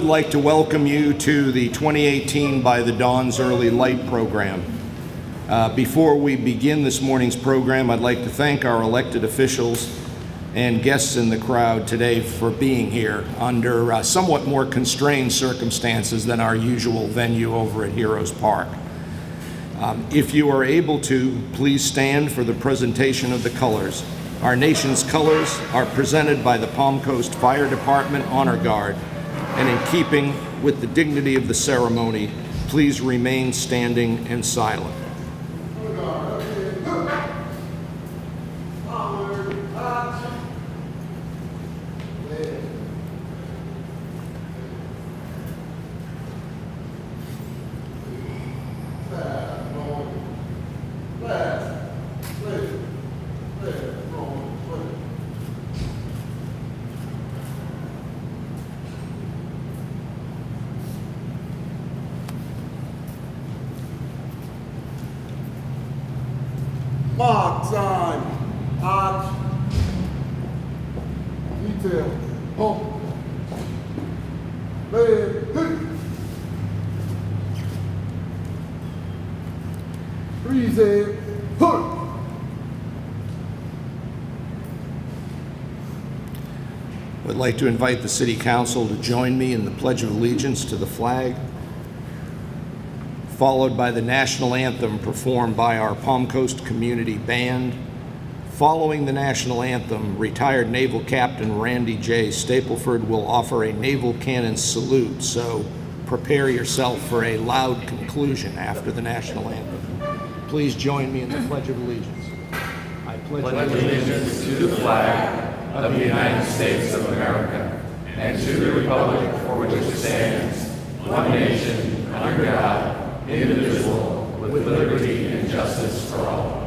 like to welcome you to the 2018 By the Dawn's Early Light program. Before we begin this morning's program, I'd like to thank our elected officials and guests in the crowd today for being here under somewhat more constrained circumstances than our usual venue over at Heroes Park. If you are able to, please stand for the presentation of the colors. Our nation's colors are presented by the Palm Coast Fire Department Honor Guard, and in keeping with the dignity of the ceremony, please remain standing and silent. Mark, time, arch, detail, pump, left, freeze, put. I would like to invite the City Council to join me in the Pledge of Allegiance to the flag, followed by the national anthem performed by our Palm Coast Community Band. Following the national anthem, retired Naval Captain Randy J. Stapleford will offer a naval cannon salute, so prepare yourself for a loud conclusion after the national anthem. Please join me in the Pledge of Allegiance. I pledge allegiance to the flag of the United States of America and to the republic for which it stands, one nation, under God, indivisible, with liberty and justice for all.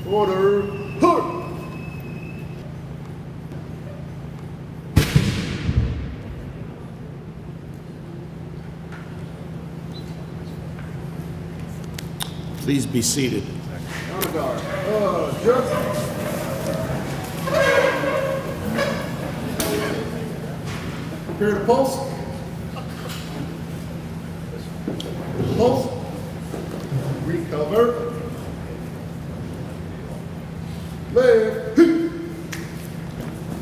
Order, put. Please be seated. Honor guard, just. Prepare to pulse. Pulse. Recover. Left.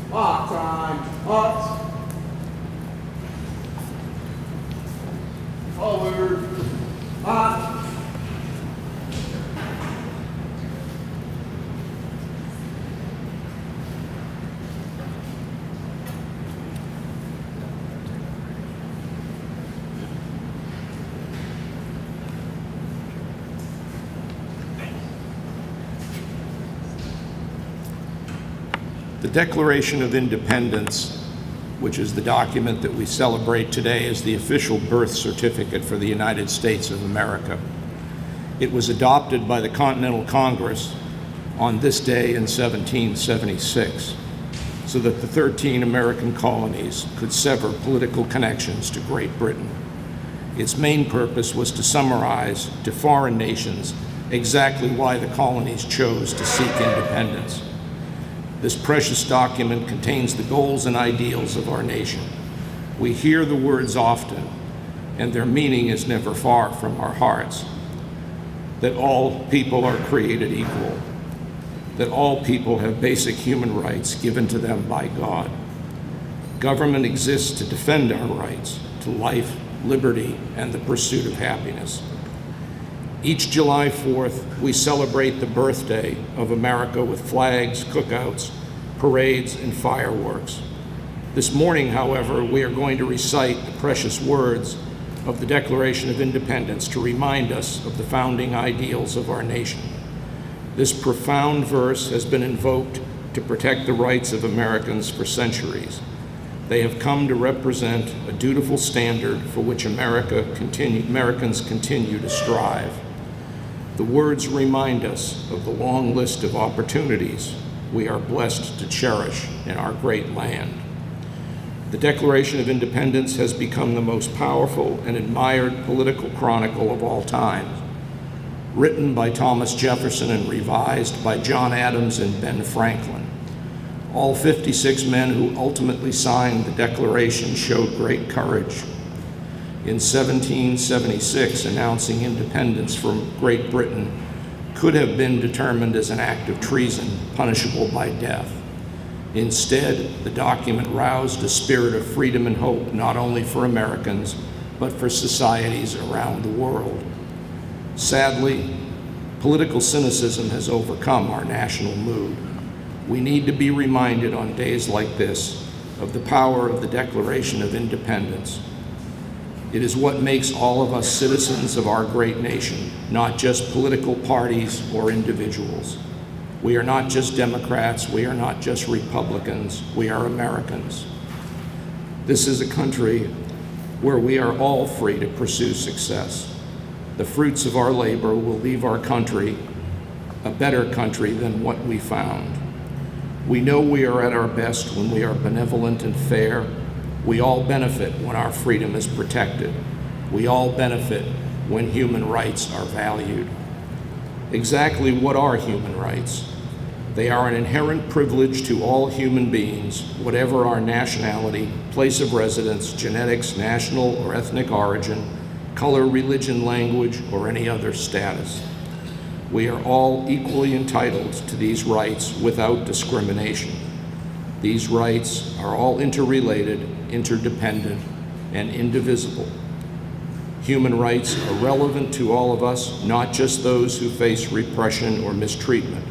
Mark, time, arch. Forward. Arch. The Declaration of Independence which is the document that we celebrate today as the official birth certificate for the United States of America. It was adopted by the Continental Congress on this day in 1776, so that the 13 American colonies could sever political connections to Great Britain. Its main purpose was to summarize to foreign nations exactly why the colonies chose to seek independence. This precious document contains the goals and ideals of our nation. We hear the words often, and their meaning is never far from our hearts. That all people are created equal, that all people have basic human rights given to them by God. Government exists to defend our rights to life, liberty, and the pursuit of happiness. Each July 4th, we celebrate the birthday of America with flags, cookouts, parades, and fireworks. This morning, however, we are going to recite the precious words of the Declaration of Independence to remind us of the founding ideals of our nation. This profound verse has been invoked to protect the rights of Americans for centuries. They have come to represent a dutiful standard for which Americans continue to strive. The words remind us of the long list of opportunities we are blessed to cherish in our great land. The Declaration of Independence has become the most powerful and admired political chronicle of all time. Written by Thomas Jefferson and revised by John Adams and Ben Franklin. All 56 men who ultimately signed the Declaration showed great courage. In 1776, announcing independence from Great Britain could have been determined as an act of treason, punishable by death. Instead, the document roused a spirit of freedom and hope, not only for Americans, but for societies around the world. Sadly, political cynicism has overcome our national mood. We need to be reminded on days like this of the power of the Declaration of Independence. It is what makes all of us citizens of our great nation, not just political parties or individuals. We are not just Democrats, we are not just Republicans, we are Americans. This is a country where we are all free to pursue success. The fruits of our labor will leave our country a better country than what we found. We know we are at our best when we are benevolent and fair. We all benefit when our freedom is protected. We all benefit when human rights are valued. Exactly what are human rights? They are an inherent privilege to all human beings, whatever our nationality, place of residence, genetics, national or ethnic origin, color, religion, language, or any other status. We are all equally entitled to these rights without discrimination. These rights are all interrelated, interdependent, and indivisible. Human rights are relevant to all of us, not just those who face repression or mistreatment.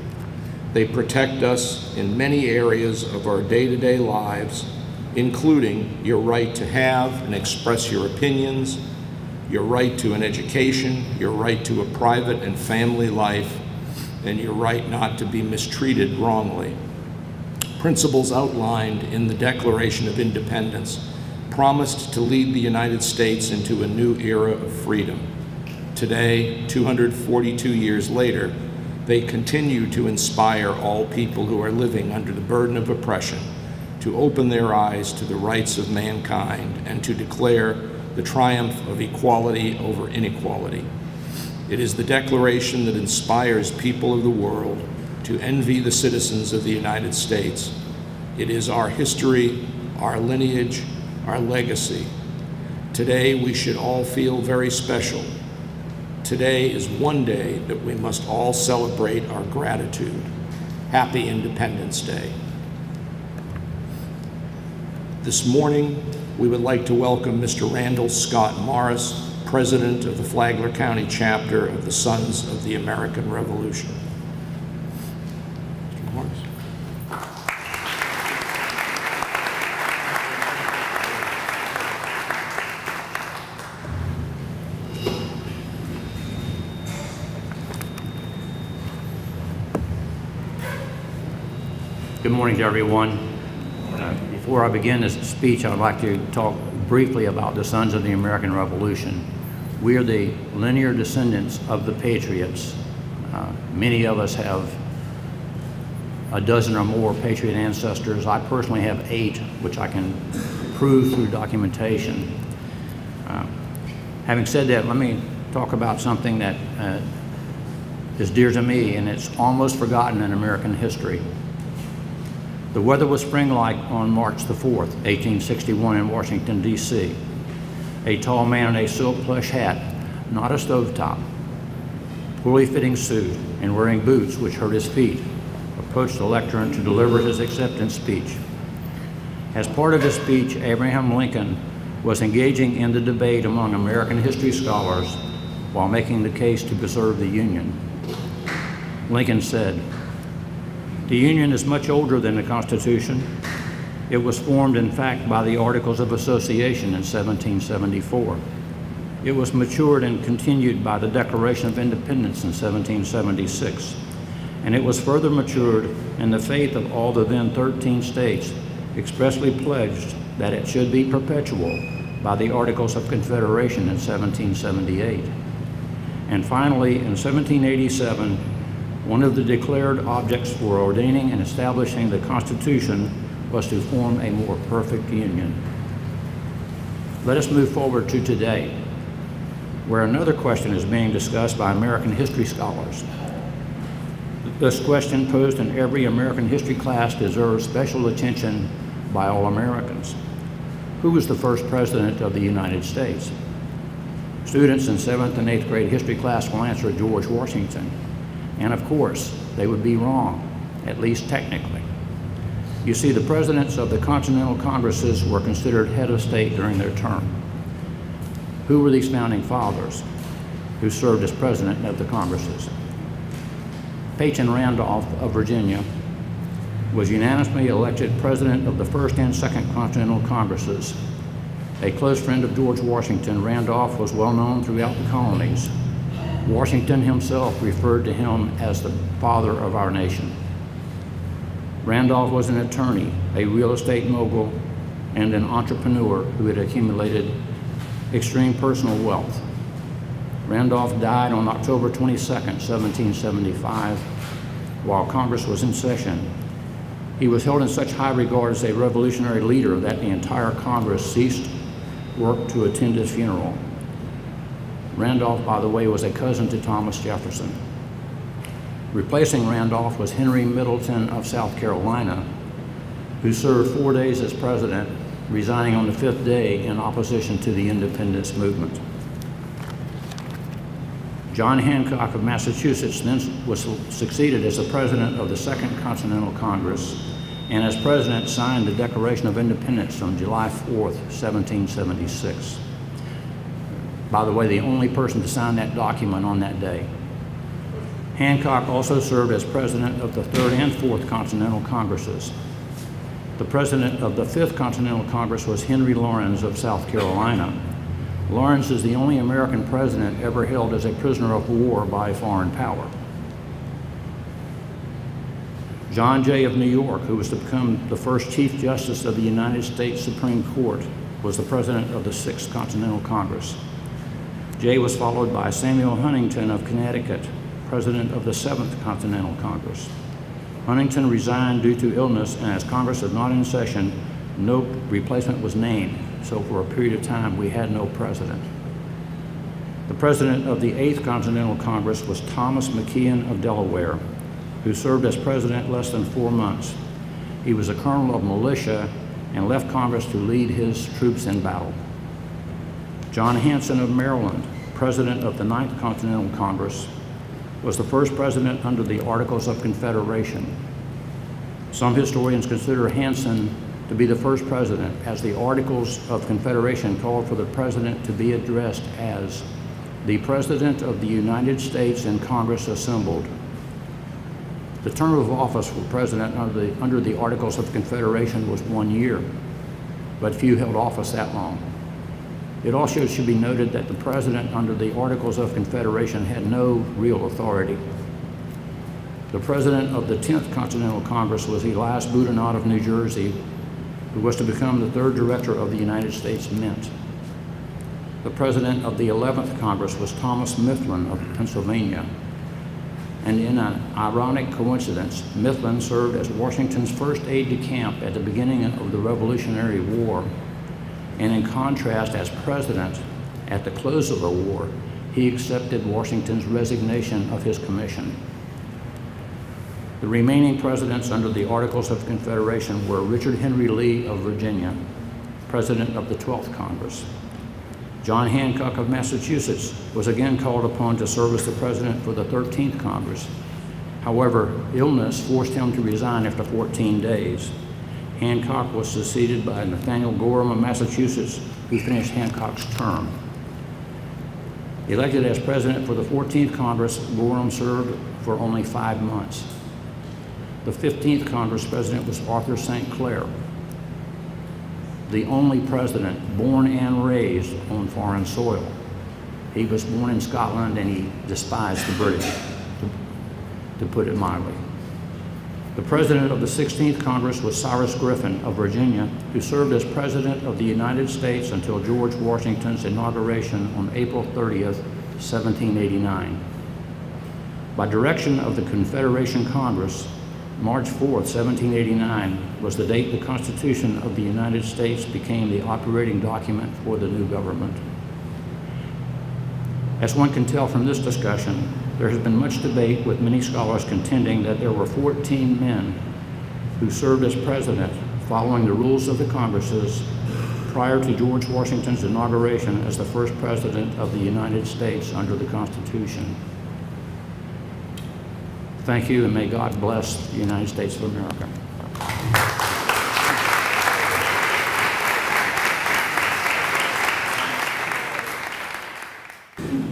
They protect us in many areas of our day-to-day lives, including your right to have and express your opinions, your right to an education, your right to a private and family life, and your right not to be mistreated wrongly. Principles outlined in the Declaration of Independence promised to lead the United States into a new era of freedom. Today, 242 years later, they continue to inspire all people who are living under the burden of oppression to open their eyes to the rights of mankind and to declare the triumph of equality over inequality. It is the declaration that inspires people of the world to envy the citizens of the United States. It is our history, our lineage, our legacy. Today, we should all feel very special. Today is one day that we must all celebrate our gratitude. Happy Independence Day. This morning, we would like to welcome Mr. Randall Scott Morris, President of the Flagler County Chapter of the Sons of the American Revolution. Mr. Morris. Good morning to everyone. Before I begin this speech, I'd like to talk briefly about the Sons of the American Revolution. We are the linear descendants of the Patriots. Many of us have a dozen or more Patriot ancestors. I personally have 8, which I can prove through documentation. Having said that, let me talk about something that is dear to me, and it's almost forgotten in American history. The weather was spring-like on March the 4th, 1861 in Washington, D.C. A tall man in a silk plush hat, not a stovetop, poorly fitting suit, and wearing boots which hurt his feet, approached the lectern to deliver his acceptance speech. As part of his speech, Abraham Lincoln was engaging in the debate among American history scholars while making the case to preserve the Union. Lincoln said, "The Union is much older than the Constitution. It was formed, in fact, by the Articles of Association in 1774. It was matured and continued by the Declaration of Independence in 1776. And it was further matured in the faith of all the then 13 states expressly pledged that it should be perpetual by the Articles of Confederation in 1778. And finally, in 1787, one of the declared objects for ordaining and establishing the Constitution was to form a more perfect union." Let us move forward to today, where another question is being discussed by American history scholars. This question, posed in every American history class, deserves special attention by all Americans. Who was the first president of the United States? Students in 7th and 8th grade history class will answer George Washington. And of course, they would be wrong, at least technically. You see, the presidents of the Continental Congresses were considered head of state during their term. Who were these founding fathers who served as president of the Congresses? Peyton Randolph of Virginia was unanimously elected president of the First and Second Continental Congresses. A close friend of George Washington, Randolph was well known throughout the colonies. Washington himself referred to him as the father of our nation. Randolph was an attorney, a real estate mogul, and an entrepreneur who had accumulated extreme personal wealth. Randolph died on October 22nd, 1775, while Congress was in session. He was held in such high regard as a revolutionary leader that the entire Congress ceased work to attend his funeral. Randolph, by the way, was a cousin to Thomas Jefferson. Replacing Randolph was Henry Middleton of South Carolina, who served 4 days as president, resigning on the 5th day in opposition to the independence movement. John Hancock of Massachusetts then was succeeded as the president of the Second Continental Congress, and as president signed the Declaration of Independence on July 4th, 1776. By the way, the only person to sign that document on that day. Hancock also served as president of the Third and Fourth Continental Congresses. The president of the Fifth Continental Congress was Henry Laurens of South Carolina. Laurens is the only American president ever held as a prisoner of war by a foreign power. John Jay of New York, who was to become the first Chief Justice of the United States Supreme Court, was the president of the Sixth Continental Congress. Jay was followed by Samuel Huntington of Connecticut, president of the Seventh Continental Congress. Huntington resigned due to illness, and as Congress was not in session, no replacement was named, so for a period of time we had no president. The president of the Eighth Continental Congress was Thomas McKeon of Delaware, who served as president less than 4 months. He was a colonel of militia and left Congress to lead his troops in battle. John Hanson of Maryland, president of the Ninth Continental Congress, was the first president under the Articles of Confederation. Some historians consider Hanson to be the first president, as the Articles of Confederation called for the president to be addressed as the President of the United States and Congress assembled. The term of office for president under the Articles of Confederation was 1 year, but few held office that long. It also should be noted that the president under the Articles of Confederation had no real authority. The president of the 10th Continental Congress was Elias Boudinot of New Jersey, who was to become the third director of the United States Mint. The president of the 11th Congress was Thomas Mifflin of Pennsylvania. And in an ironic coincidence, Mifflin served as Washington's first aide-de-camp at the beginning of the Revolutionary War. And in contrast, as president, at the close of the war, he accepted Washington's resignation of his commission. The remaining presidents under the Articles of Confederation were Richard Henry Lee of Virginia, president of the 12th Congress. John Hancock of Massachusetts was again called upon to serve as the president for the 13th Congress. However, illness forced him to resign after 14 days. Hancock was succeeded by Nathaniel Gorham of Massachusetts, who finished Hancock's term. Elected as president for the 14th Congress, Gorham served for only 5 months. The 15th Congress president was Arthur St. Clair, the only president born and raised on foreign soil. He was born in Scotland and he despised the British, to put it mildly. The president of the 16th Congress was Cyrus Griffin of Virginia, who served as president of the United States until George Washington's inauguration on April 30th, 1789. By direction of the Confederation Congress, March 4th, 1789 was the date the Constitution of the United States became the operating document for the new government. As one can tell from this discussion, there has been much debate, with many scholars contending that there were 14 men who served as president following the rules of the Congresses prior to George Washington's inauguration as the first president of the United States under the Constitution. Thank you, and may God bless the United States of America.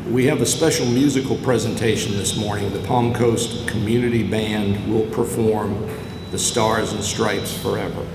We have a special musical presentation this morning. The Palm Coast Community Band will perform The Stars and Stripes Forever.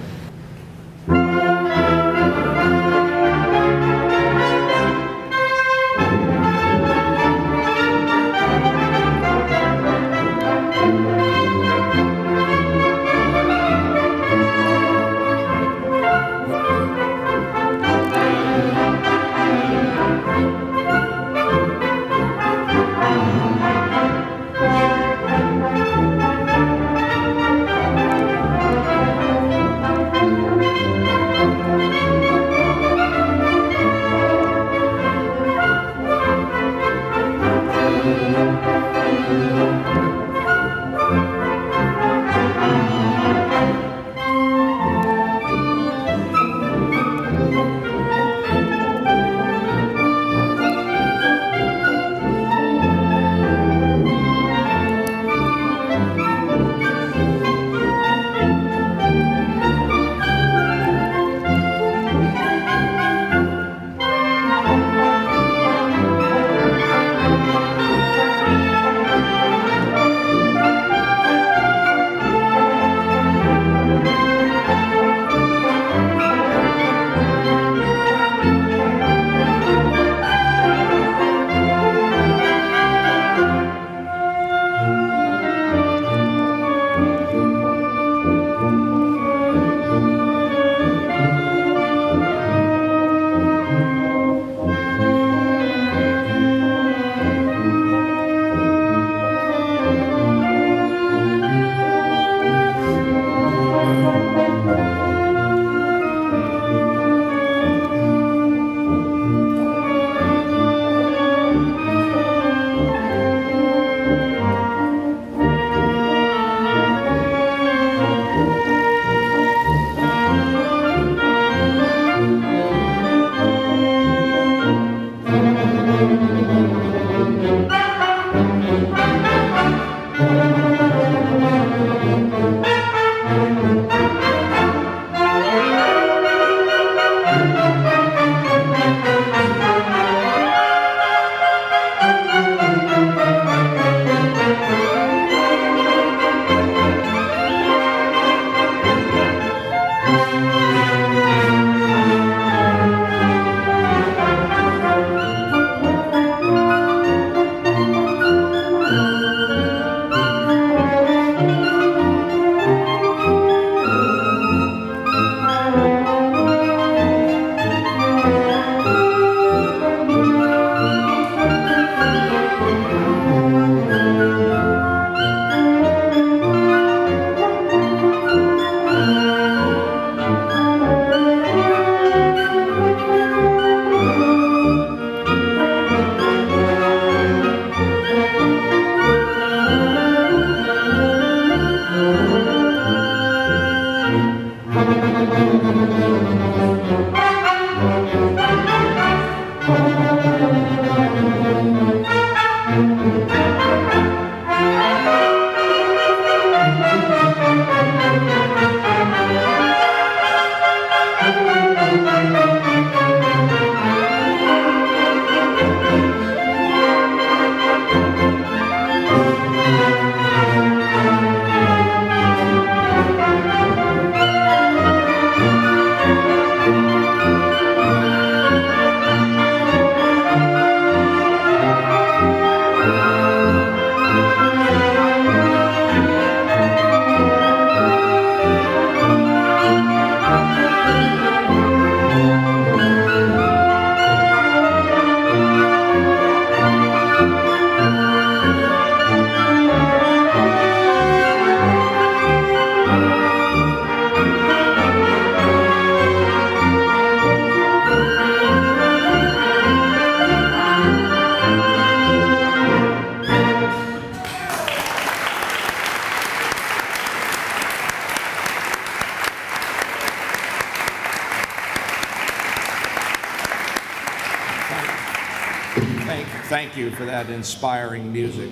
Thank you for that inspiring music.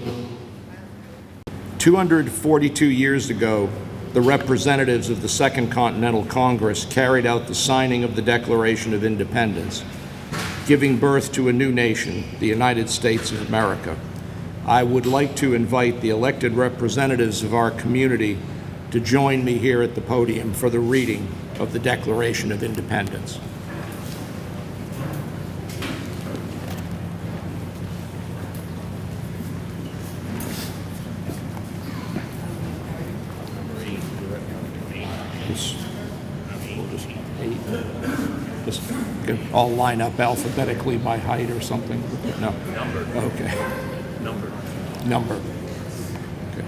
242 years ago, the representatives of the Second Continental Congress carried out the signing of the Declaration of Independence, giving birth to a new nation, the United States of America. I would like to invite the elected representatives of our community to join me here at the podium for the reading of the Declaration of Independence. Just all line up alphabetically by height or something? No? Number. Okay. Number. Okay.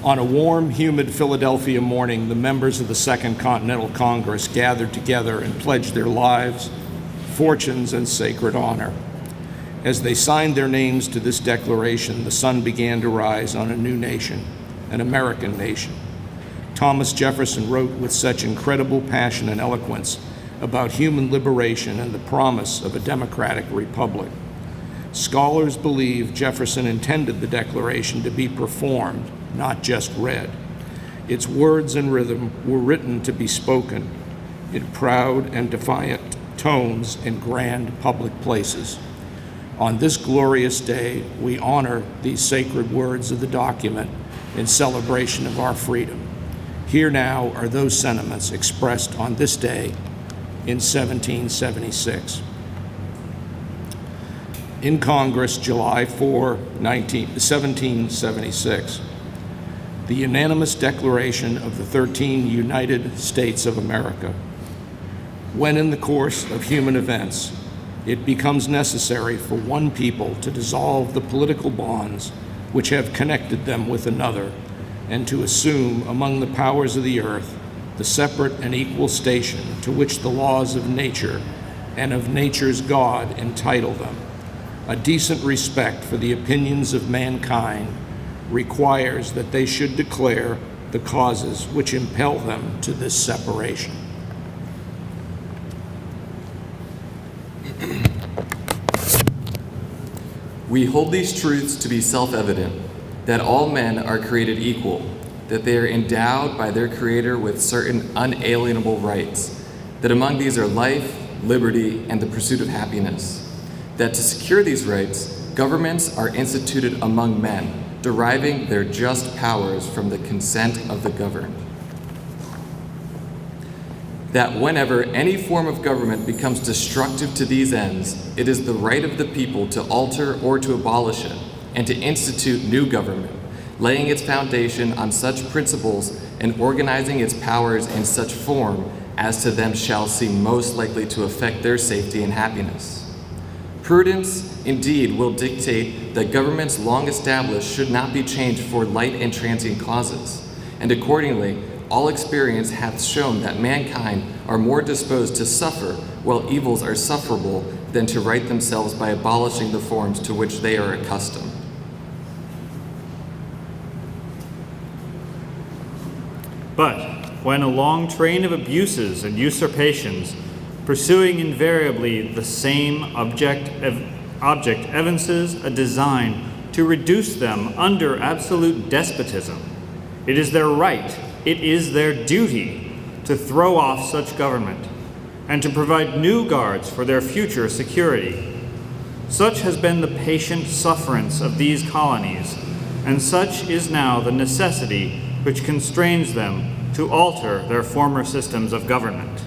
On a warm, humid Philadelphia morning, the members of the Second Continental Congress gathered together and pledged their lives, fortunes, and sacred honor. As they signed their names to this declaration, the sun began to rise on a new nation, an American nation. Thomas Jefferson wrote with such incredible passion and eloquence about human liberation and the promise of a democratic republic. Scholars believe Jefferson intended the Declaration to be performed, not just read. Its words and rhythm were written to be spoken in proud and defiant tones in grand public places. On this glorious day, we honor these sacred words of the document in celebration of our freedom. Here now are those sentiments expressed on this day in 1776. In Congress, July 4, 1776, the unanimous declaration of the 13 United States of America. When in the course of human events, it becomes necessary for one people to dissolve the political bonds which have connected them with another, and to assume among the powers of the earth the separate and equal station to which the laws of nature and of nature's God entitle them. A decent respect for the opinions of mankind requires that they should declare the causes which impel them to this separation. We hold these truths to be self-evident, that all men are created equal, that they are endowed by their Creator with certain unalienable rights, that among these are life, liberty, and the pursuit of happiness, that to secure these rights, governments are instituted among men, deriving their just powers from the consent of the governed, that whenever any form of government becomes destructive to these ends, it is the right of the people to alter or to abolish it, and to institute new government, laying its foundation on such principles and organizing its powers in such form as to them shall seem most likely to affect their safety and happiness. Prudence, indeed, will dictate that governments long established should not be changed for light and transient causes, and accordingly, all experience hath shown that mankind are more disposed to suffer while evils are sufferable than to right themselves by abolishing the forms to which they are accustomed. But when a long train of abuses and usurpations, pursuing invariably the same object evinces a design to reduce them under absolute despotism, it is their right, it is their duty to throw off such government and to provide new guards for their future security. Such has been the patient sufferance of these colonies, and such is now the necessity which constrains them to alter their former systems of government.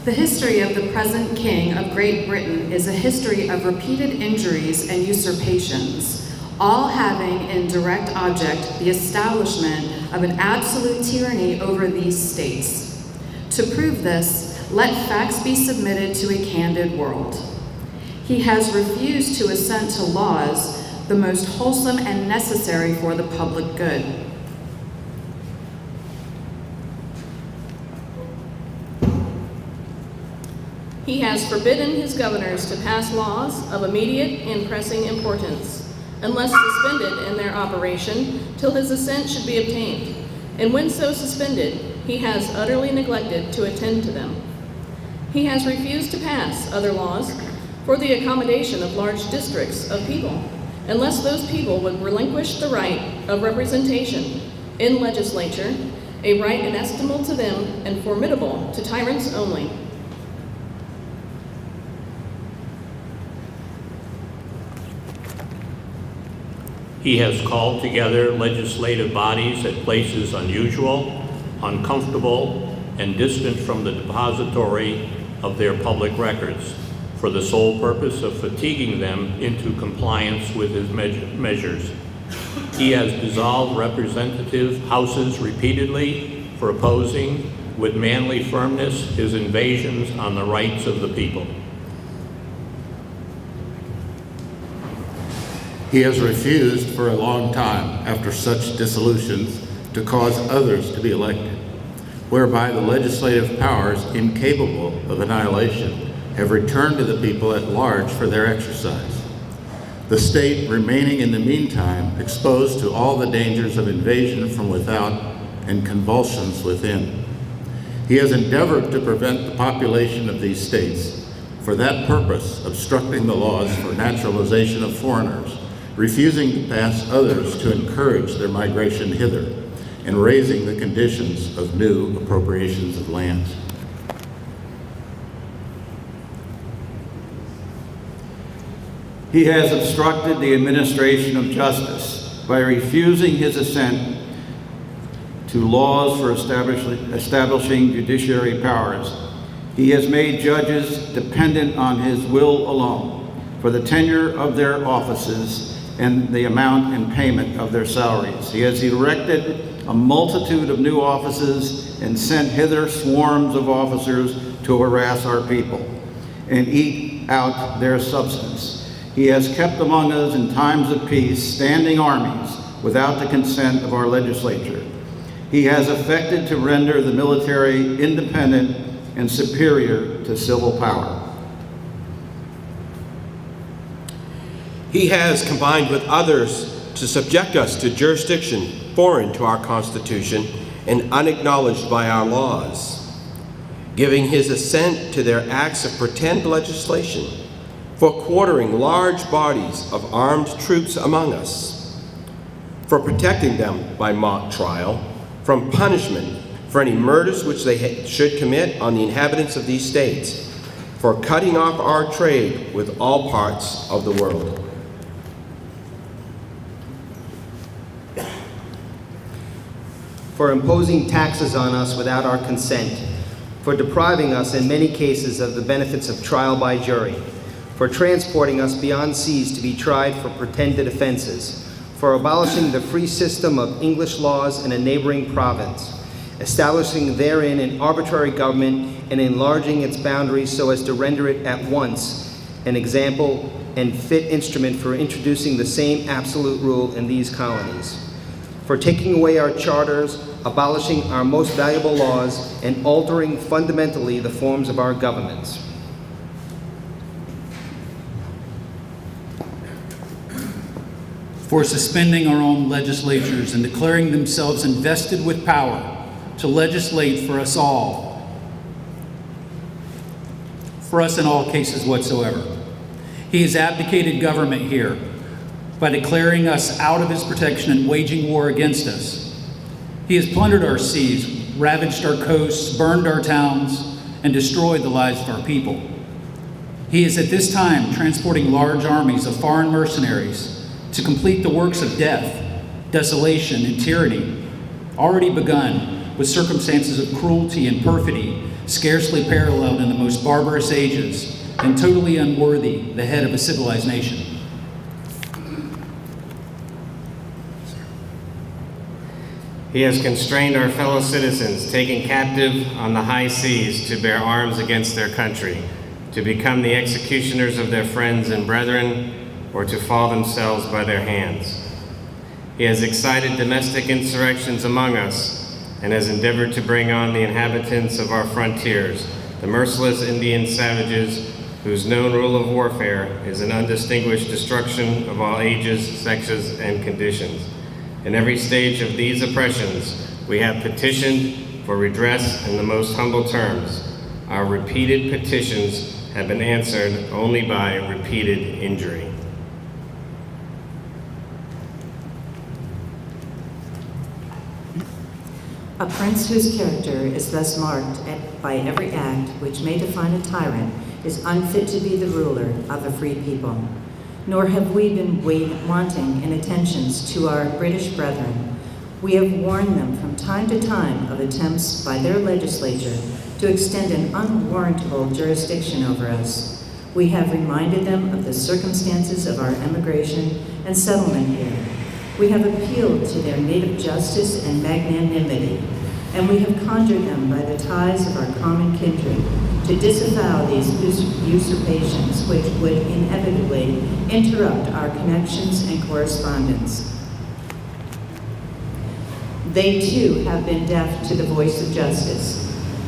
The history of the present King of Great Britain is a history of repeated injuries and usurpations, all having in direct object the establishment of an absolute tyranny over these states. To prove this, let facts be submitted to a candid world. He has refused to assent to laws the most wholesome and necessary for the public good. He has forbidden his governors to pass laws of immediate and pressing importance, unless suspended in their operation till his assent should be obtained, and when so suspended, he has utterly neglected to attend to them. He has refused to pass other laws for the accommodation of large districts of people, unless those people would relinquish the right of representation in legislature, a right inestimable to them and formidable to tyrants only. He has called together legislative bodies at places unusual, uncomfortable, and distant from the depository of their public records, for the sole purpose of fatiguing them into compliance with his measures. He has dissolved representative houses repeatedly for opposing, with manly firmness, his invasions on the rights of the people. He has refused for a long time, after such dissolutions, to cause others to be elected, whereby the legislative powers, incapable of annihilation, have returned to the people at large for their exercise. The state remaining in the meantime exposed to all the dangers of invasion from without and convulsions within. He has endeavored to prevent the population of these states, for that purpose obstructing the laws for naturalization of foreigners, refusing to pass others to encourage their migration hither, and raising the conditions of new appropriations of lands. He has obstructed the administration of justice by refusing his assent to laws for establishing judiciary powers. He has made judges dependent on his will alone for the tenure of their offices and the amount and payment of their salaries. He has erected a multitude of new offices and sent hither swarms of officers to harass our people and eat out their substance. He has kept among us in times of peace standing armies without the consent of our legislature. He has affected to render the military independent and superior to civil power. He has combined with others to subject us to jurisdiction foreign to our Constitution and unacknowledged by our laws, giving his assent to their acts of pretend legislation for quartering large bodies of armed troops among us, for protecting them by mock trial from punishment for any murders which they should commit on the inhabitants of these states, for cutting off our trade with all parts of the world. For imposing taxes on us without our consent, for depriving us in many cases of the benefits of trial by jury, for transporting us beyond seas to be tried for pretended offenses, for abolishing the free system of English laws in a neighboring province, establishing therein an arbitrary government and enlarging its boundaries so as to render it at once an example and fit instrument for introducing the same absolute rule in these colonies, for taking away our charters, abolishing our most valuable laws, and altering fundamentally the forms of our governments. For suspending our own legislatures and declaring themselves invested with power to legislate for us all, for us in all cases whatsoever. He has abdicated government here by declaring us out of his protection and waging war against us. He has plundered our seas, ravaged our coasts, burned our towns, and destroyed the lives of our people. He is at this time transporting large armies of foreign mercenaries to complete the works of death, desolation, and tyranny, already begun with circumstances of cruelty and perfidy scarcely paralleled in the most barbarous ages and totally unworthy the head of a civilized nation. He has constrained our fellow citizens, taken captive on the high seas to bear arms against their country, to become the executioners of their friends and brethren, or to fall themselves by their hands. He has excited domestic insurrections among us, and has endeavored to bring on the inhabitants of our frontiers, the merciless Indian savages whose known rule of warfare is an undistinguished destruction of all ages, sexes, and conditions. In every stage of these oppressions, we have petitioned for redress in the most humble terms, Our repeated petitions have been answered only by repeated injury. A prince whose character is thus marked by every act which may define a tyrant is unfit to be the ruler of a free people. Nor have we been wanting in attentions to our British brethren. We have warned them from time to time of attempts by their legislature to extend an unwarrantable jurisdiction over us. We have reminded them of the circumstances of our emigration and settlement here. We have appealed to their native justice and magnanimity, and we have conjured them by the ties of our common kindred to disavow these usurpations which would inevitably interrupt our connections and correspondence. They too have been deaf to the voice of justice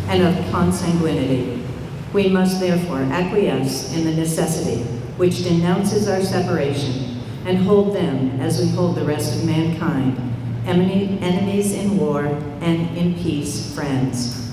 and of consanguinity. We must therefore acquiesce in the necessity which denounces our separation and hold them, as we hold the rest of mankind, enemies in war and in peace, friends.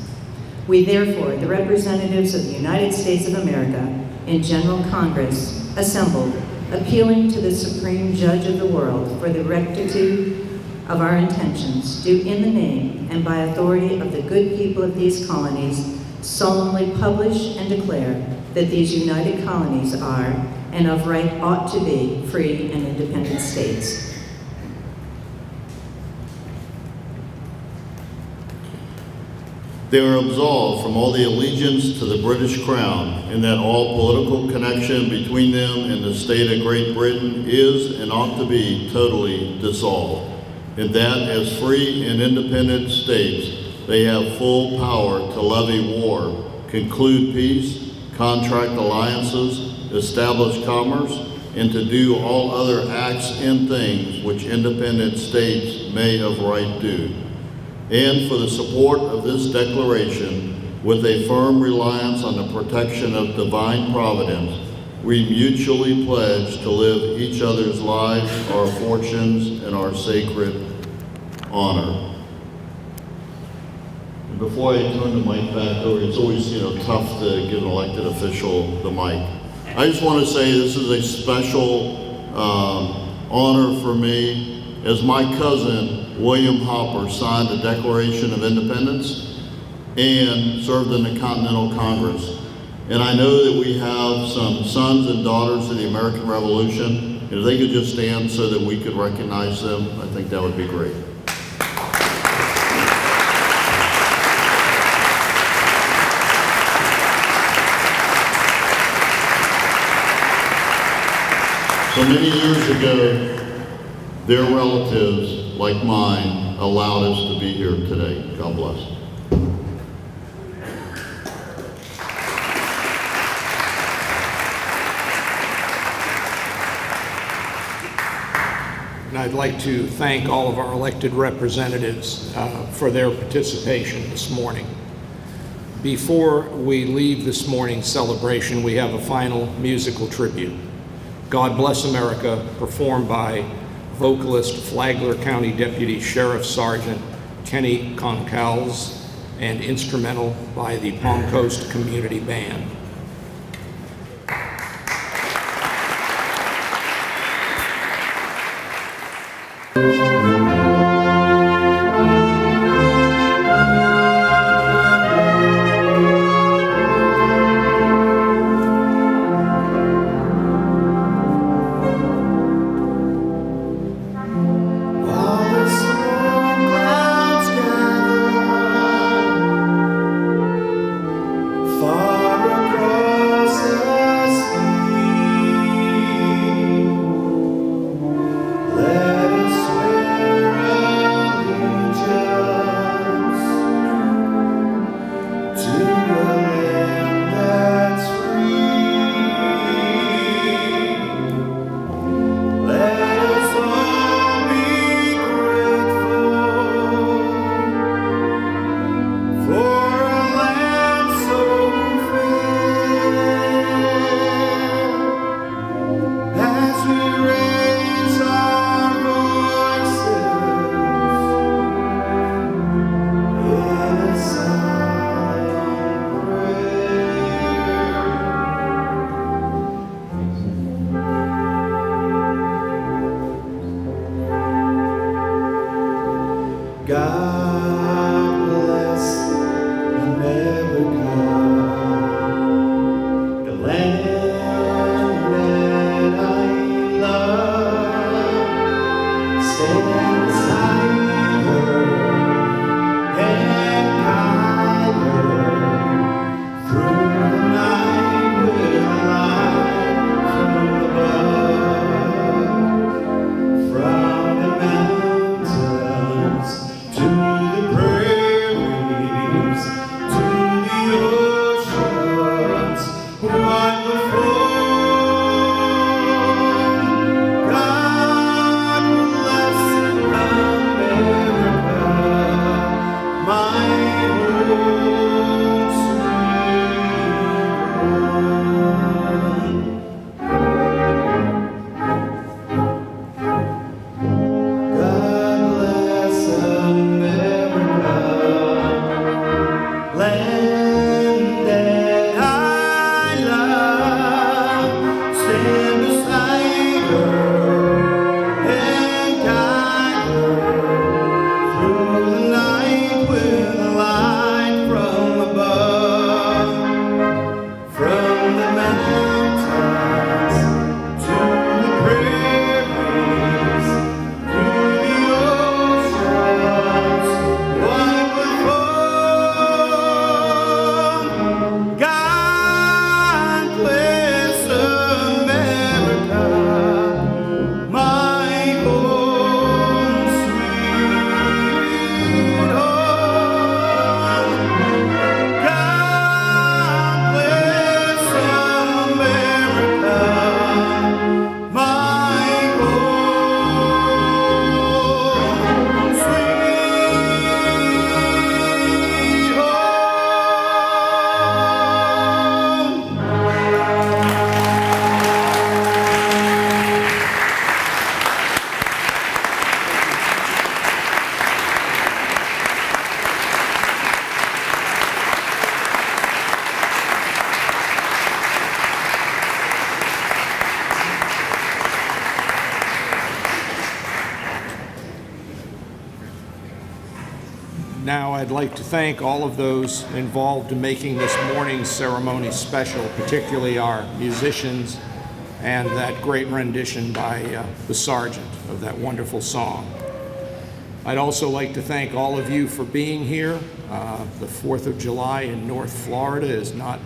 We therefore, the representatives of the United States of America in General Congress, assembled, appealing to the Supreme Judge of the world for the rectitude of our intentions, do in the name and by authority of the good people of these colonies solemnly publish and declare that these united colonies are, and of right ought to be, free and independent states. They are absolved from all the allegiance to the British Crown, and that all political connection between them and the state of Great Britain is and ought to be totally dissolved, and that as free and independent states, they have full power to levy war, conclude peace, contract alliances, establish commerce, and to do all other acts and things which independent states may of right do. And for the support of this declaration, with a firm reliance on the protection of divine providence, we mutually pledge to live each other's lives, our fortunes, and our sacred honor. And before I turn the mic back over, it's always tough to give an elected official the mic. I just want to say this is a special honor for me, as my cousin William Hopper signed the Declaration of Independence and served in the Continental Congress. And I know that we have some sons and daughters of the American Revolution, and if they could just stand so that we could recognize them, I think that would be great. So many years ago, their relatives, like mine, allowed us to be here today. God bless. And I'd like to thank all of our elected representatives for their participation this morning. Before we leave this morning's celebration, we have a final musical tribute. God Bless America, performed by vocalist Flagler County Deputy Sheriff Sergeant Kenny Concals, and instrumental by the Palm Coast Community Band. Let us swim. Now I'd like to thank all of those involved in making this morning's ceremony special, particularly our musicians and that great rendition by the sergeant of that wonderful song. I'd also like to thank all of you for being here. The 4th of July in North Florida is not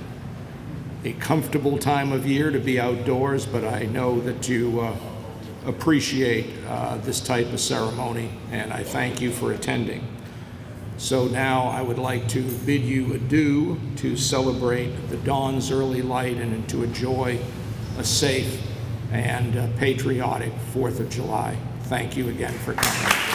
a comfortable time of year to be outdoors, but I know that you appreciate this type of ceremony, and I thank you for attending. So now I would like to bid you adieu to celebrate the dawn's early light and to enjoy a safe and patriotic 4th of July. Thank you again for coming.